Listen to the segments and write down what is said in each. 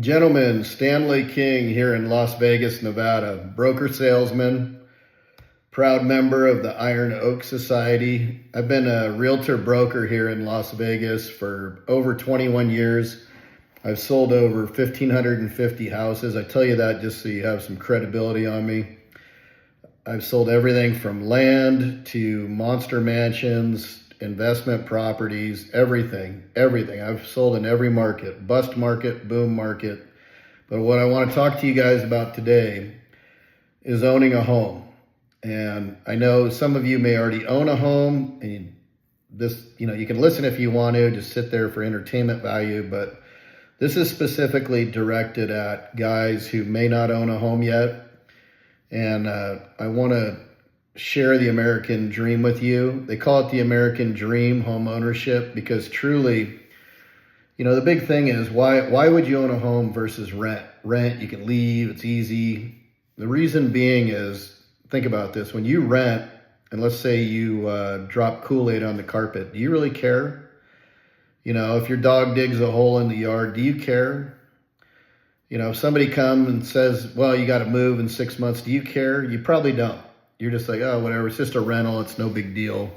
Gentlemen, Stanley King here in Las Vegas, Nevada, broker salesman, proud member of the Iron Oak Society. I've been a realtor broker here in Las Vegas for over 21 years. I've sold over 1,550 houses. I tell you that just so you have some credibility on me. I've sold everything from land to monster mansions, investment properties, everything. I've sold in every market, bust market, boom market. But what I want to talk to you guys about today is owning a home. And I know some of you may already own a home, and you can listen if you want to, just sit there for entertainment value, but this is specifically directed at guys who may not own a home yet. And I want to share the American dream with you. They call it the American dream, home ownership, because truly, the big thing is why would you own a home versus rent? Rent, you can leave, it's easy. The reason being is, think about this. When you rent, and let's say you drop Kool-Aid on the carpet, do you really care? If your dog digs a hole in the yard, do you care? If somebody comes and says, well, you got to move in 6 months, do you care? You probably don't. You're just like, oh, whatever, it's just a rental, it's no big deal.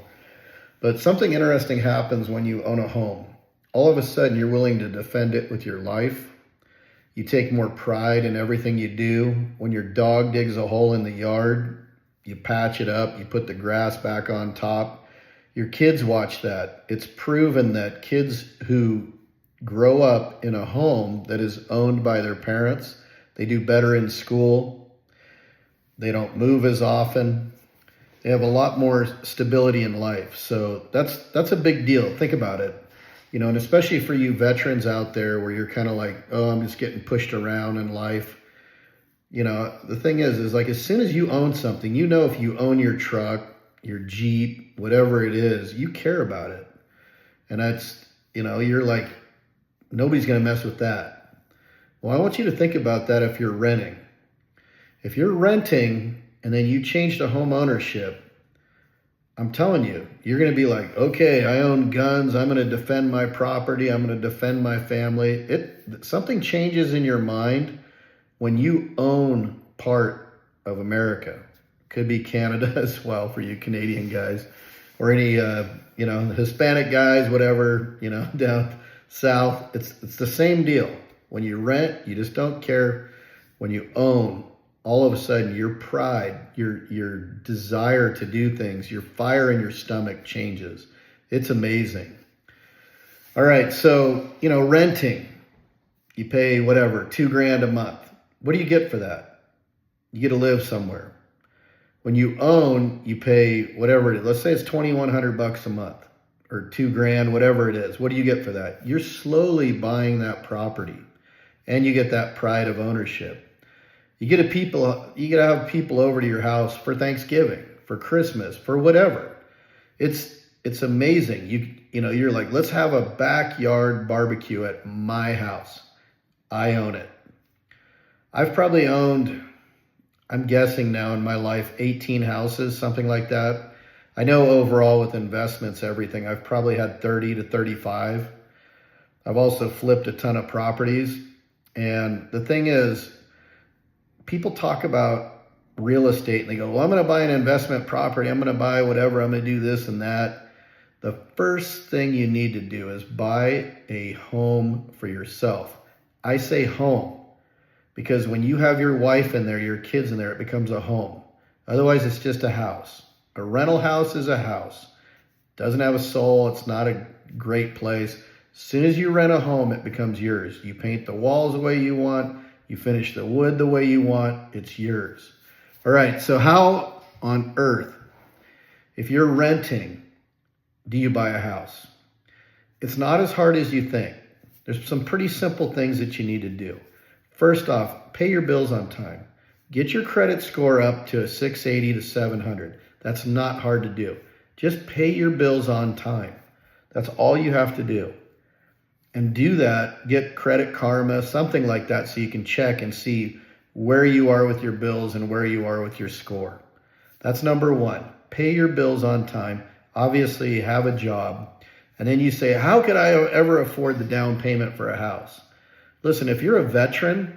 But something interesting happens when you own a home. All of a sudden, you're willing to defend it with your life. You take more pride in everything you do. When your dog digs a hole in the yard, you patch it up, you put the grass back on top. Your kids watch that. It's proven that kids who grow up in a home that is owned by their parents, they do better in school. They don't move as often. They have a lot more stability in life. So that's a big deal. Think about it. And especially for you veterans out there where you're kind of like, oh, I'm just getting pushed around in life. The thing is like as soon as you own something, if you own your truck, your Jeep, whatever it is, you care about it. And that's, you're like, nobody's going to mess with that. Well, I want you to think about that if you're renting. If you're renting and then you change to home ownership, I'm telling you, you're going to be like, okay, I own guns. I'm going to defend my property. I'm going to defend my family. Something changes in your mind when you own part of America. Could be Canada as well for you Canadian guys, or any, Hispanic guys, whatever, down south. It's the same deal. When you rent, you just don't care. When you own, all of a sudden your pride, your desire to do things, your fire in your stomach changes. It's amazing. All right, so, renting, you pay whatever, $2,000 a month. What do you get for that? You get to live somewhere. When you own, you pay whatever it is. Let's say it's $2,100 a month or $2,000, whatever it is. What do you get for that? You're slowly buying that property, and you get that pride of ownership. You get to have people over to your house for Thanksgiving, for Christmas, for whatever. It's amazing. You're like, let's have a backyard barbecue at my house. I own it. I've probably owned, I'm guessing now in my life, 18 houses, something like that. I know overall with investments, everything, I've probably had 30 to 35. I've also flipped a ton of properties. And the thing is, people talk about real estate and they go, well, I'm going to buy an investment property. I'm going to buy whatever. I'm going to do this and that. The first thing you need to do is buy a home for yourself. I say home because when you have your wife in there, your kids in there, it becomes a home. Otherwise, it's just a house. A rental house is a house. Doesn't have a soul. It's not a great place. As soon as you rent a home, it becomes yours. You paint the walls the way you want. You finish the wood the way you want. It's yours. All right, so how on earth, if you're renting, do you buy a house? It's not as hard as you think. There's some pretty simple things that you need to do. First off, pay your bills on time. Get your credit score up to a 680 to 700. That's not hard to do. Just pay your bills on time. That's all you have to do. And do that, get Credit Karma, something like that, so you can check and see where you are with your bills and where you are with your score. That's number one. Pay your bills on time. Obviously, have a job. And then you say, how could I ever afford the down payment for a house? Listen, if you're a veteran,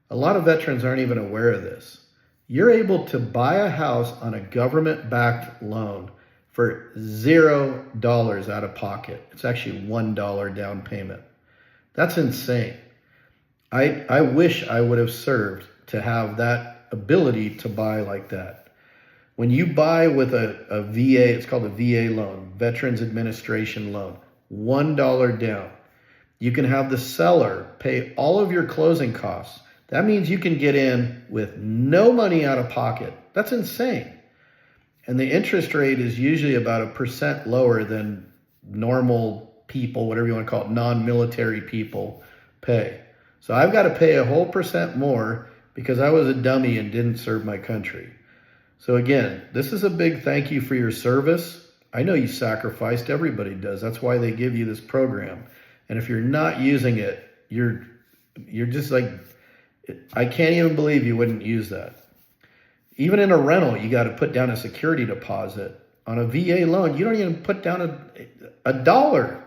a lot of veterans aren't even aware of this. You're able to buy a house on a government-backed loan for $0 out of pocket. It's actually $1 down payment. That's insane. I wish I would have served to have that ability to buy like that. When you buy with a VA, it's called a VA loan, Veterans Administration loan, $1 down. You can have the seller pay all of your closing costs. That means you can get in with no money out of pocket. That's insane. And the interest rate is usually about 1% lower than normal people, whatever you want to call it, non-military people pay. So I've got to pay a whole percent more because I was a dummy and didn't serve my country. So again, this is a big thank you for your service. I know you sacrificed, everybody does. That's why they give you this program. And if you're not using it, you're just like, I can't even believe you wouldn't use that. Even in a rental, you got to put down a security deposit. On a VA loan, you don't even put down a dollar.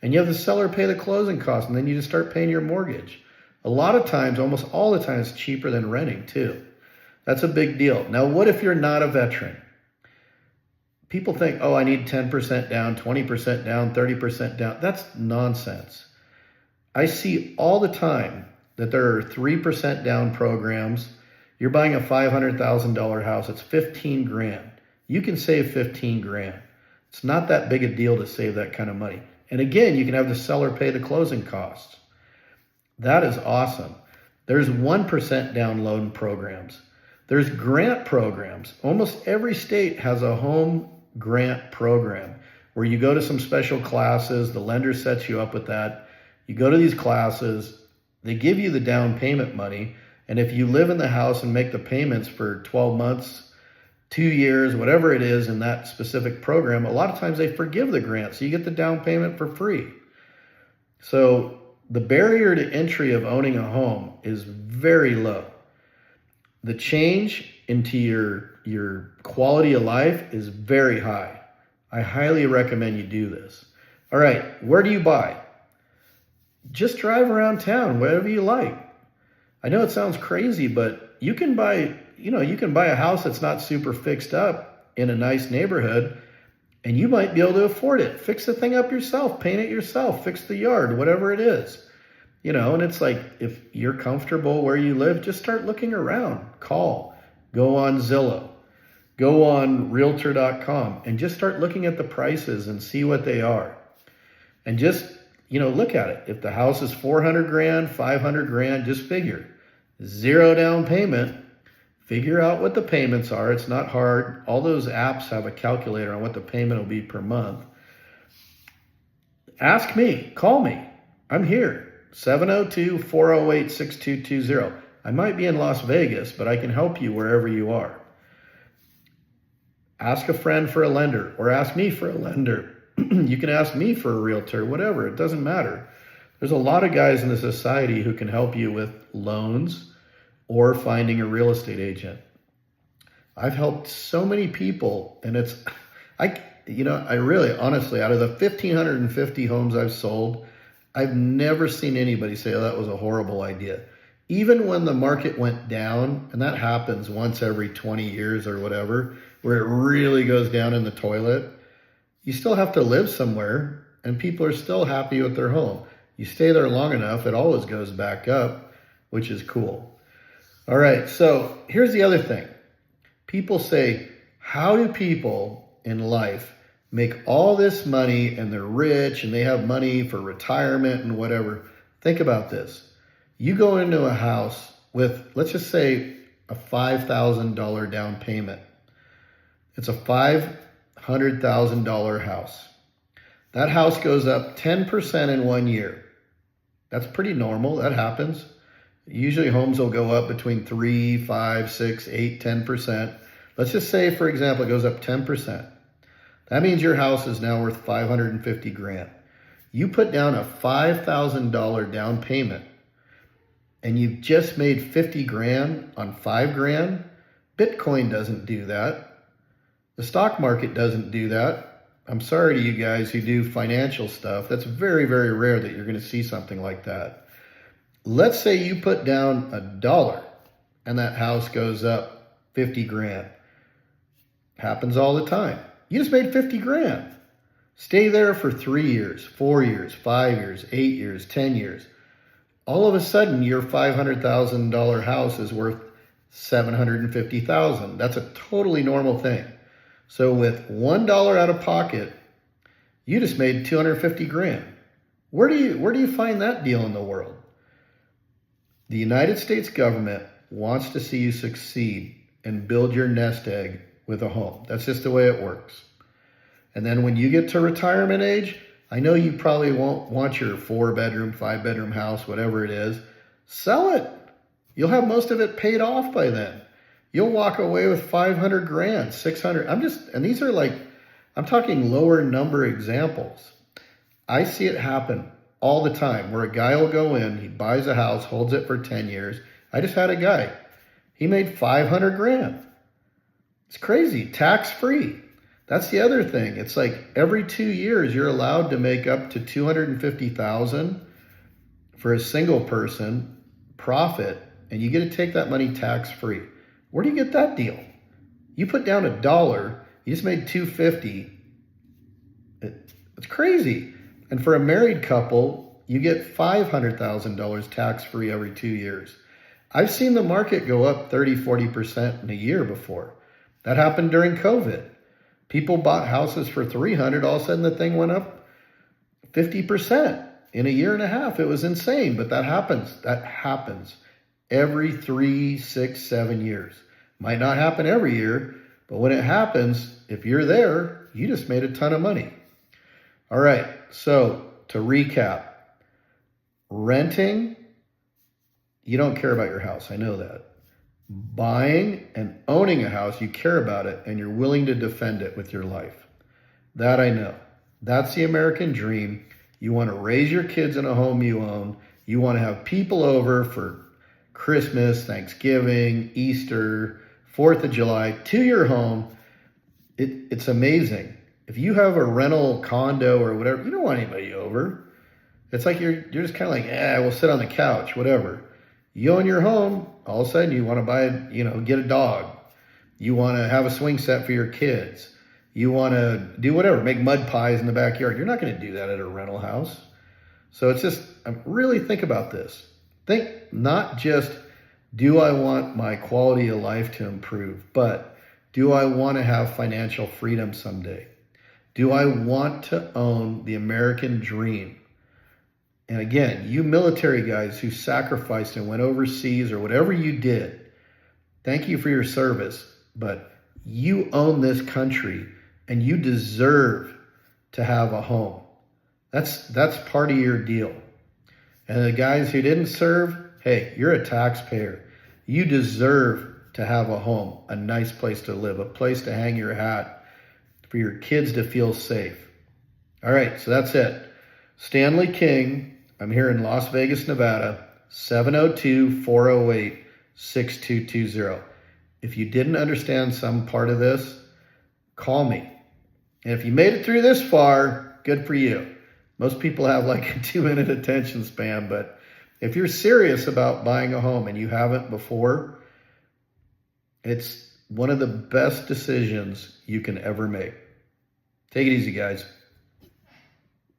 And you have the seller pay the closing costs, and then you just start paying your mortgage. A lot of times, almost all the time, it's cheaper than renting too. That's a big deal. Now, what if you're not a veteran? People think, oh, I need 10% down, 20% down, 30% down. That's nonsense. I see all the time that there are 3% down programs. You're buying a $500,000 house. It's 15 grand. You can save 15 grand. It's not that big a deal to save that kind of money. And again, you can have the seller pay the closing costs. That is awesome. There's 1% down loan programs. There's grant programs. Almost every state has a home grant program where you go to some special classes. The lender sets you up with that. You go to these classes. They give you the down payment money. And if you live in the house and make the payments for 12 months, 2 years, whatever it is in that specific program, a lot of times they forgive the grant. So you get the down payment for free. So the barrier to entry of owning a home is very low. The change into your quality of life is very high. I highly recommend you do this. All right, where do you buy? Just drive around town, whatever you like. I know it sounds crazy, but you can buy a house that's not super fixed up in a nice neighborhood, and you might be able to afford it. Fix the thing up yourself, paint it yourself, fix the yard, whatever it is. And it's like, if you're comfortable where you live, just start looking around. Call, go on Zillow, go on Realtor.com, and just start looking at the prices and see what they are. And just, look at it. If the house is 400 grand, 500 grand, just figure. 0 down payment. Figure out what the payments are. It's not hard. All those apps have a calculator on what the payment will be per month. Ask me. Call me. I'm here. 702-408-6220. I might be in Las Vegas, but I can help you wherever you are. Ask a friend for a lender, or ask me for a lender. You can ask me for a realtor, whatever. It doesn't matter. There's a lot of guys in the society who can help you with loans or finding a real estate agent. I've helped so many people, and I really, honestly, out of the 1,550 homes I've sold, I've never seen anybody say, oh, that was a horrible idea. Even when the market went down, and that happens once every 20 years or whatever, where it really goes down in the toilet, you still have to live somewhere, and people are still happy with their home. You stay there long enough, it always goes back up, which is cool. All right, so here's the other thing. People say, how do people in life make all this money and they're rich and they have money for retirement and whatever? Think about this. You go into a house with, let's just say, a $5,000 down payment. It's a $500,000 house. That house goes up 10% in 1 year. That's pretty normal. That happens. Usually homes will go up between 3, 5, 6, 8, 10%. Let's just say, for example, it goes up 10%. That means your house is now worth 550 grand. You put down a $5,000 down payment and you've just made 50 grand on 5 grand. Bitcoin doesn't do that. The stock market doesn't do that. I'm sorry to you guys who do financial stuff. That's very, very rare that you're going to see something like that. Let's say you put down $1 and that house goes up 50 grand. Happens all the time. You just made 50 grand. Stay there for 3 years, 4 years, 5 years, 8 years, 10 years. All of a sudden, your $500,000 house is worth $750,000. That's a totally normal thing. So with $1 out of pocket, you just made 250 grand. Where do you find that deal in the world? The United States government wants to see you succeed and build your nest egg with a home. That's just the way it works. And then when you get to retirement age, I know you probably won't want your 4-bedroom, 5-bedroom house, whatever it is. Sell it. You'll have most of it paid off by then. You'll walk away with 500 grand, 600. And these are like, I'm talking lower number examples. I see it happen all the time where a guy will go in, he buys a house, holds it for 10 years. I just had a guy. He made 500 grand. It's crazy, tax free. That's the other thing. It's like every 2 years you're allowed to make up to 250,000 for a single person profit, and you get to take that money tax free. Where do you get that deal? You put down $1, you just made 250. It's crazy. And for a married couple, you get $500,000 tax free every 2 years. I've seen the market go up 30, 40% in a year before. That happened during COVID. People bought houses for 300, all of a sudden the thing went up 50% in a year and a half. It was insane, but that happens. That happens every 3, 6, 7 years. Might not happen every year, but when it happens, if you're there, you just made a ton of money. All right, so to recap, renting, you don't care about your house. I know that. Buying and owning a house, you care about it and you're willing to defend it with your life. That I know. That's the American dream. You want to raise your kids in a home you own. You want to have people over for Christmas, Thanksgiving, Easter, 4th of July to your home. It's amazing. If you have a rental condo or whatever, you don't want anybody over. It's like you're just kind of like, we'll sit on the couch, whatever. You own your home, all of a sudden you want to buy, get a dog. You want to have a swing set for your kids. You want to do whatever, make mud pies in the backyard. You're not going to do that at a rental house. So it's just, really think about this. Think not just, do I want my quality of life to improve, but do I want to have financial freedom someday? Do I want to own the American dream? And again, you military guys who sacrificed and went overseas or whatever you did, thank you for your service, but you own this country and you deserve to have a home. That's part of your deal. And the guys who didn't serve, hey, you're a taxpayer. You deserve to have a home, a nice place to live, a place to hang your hat, for your kids to feel safe. All right, so that's it. Stanley King. I'm here in Las Vegas, Nevada, 702-408-6220. If you didn't understand some part of this, call me. And if you made it through this far, good for you. Most people have like a 2-minute attention span, but if you're serious about buying a home and you haven't before, it's one of the best decisions you can ever make. Take it easy, guys.